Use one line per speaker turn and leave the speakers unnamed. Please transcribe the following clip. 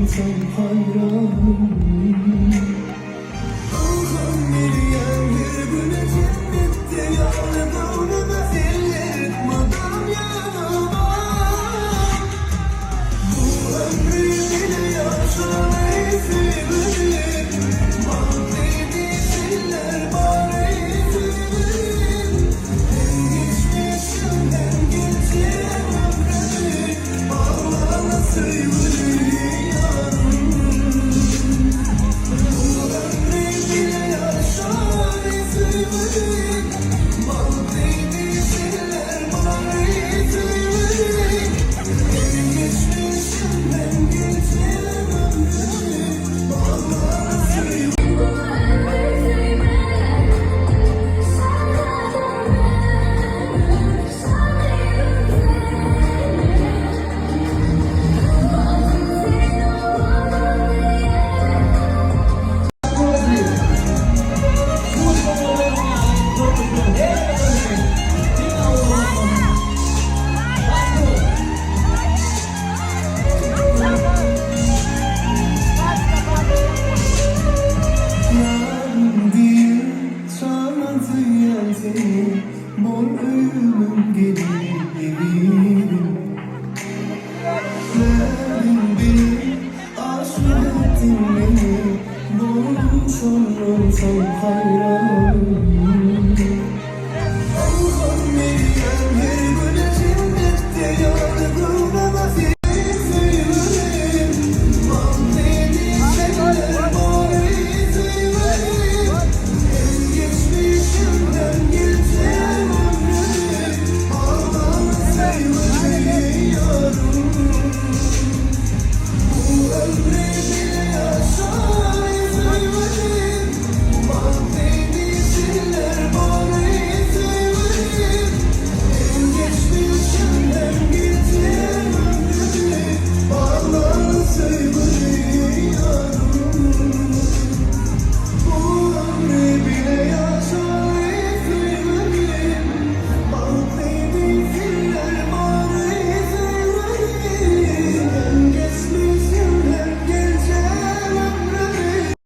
olsam hayranım. Allah'ım yürüyen bir güne cennette yanı davranmaz eller madam yanıma. Bu ömrü bile yaşamayı severim. Mahvedi seller bari severim. Hem geçmişim hem geçen ömrümü Allah'ına sayılır. Mor ölümüm gelir eminim. Verdin beni, aşık ettin beni. Doğmuş olsam hayranım. Allah'ım yürüyen her güne cennette yanı davranmaz severim. Mahvedi seller bari severim. En geçmişimden geçen ömrümü Allah'ına sayılır yarım.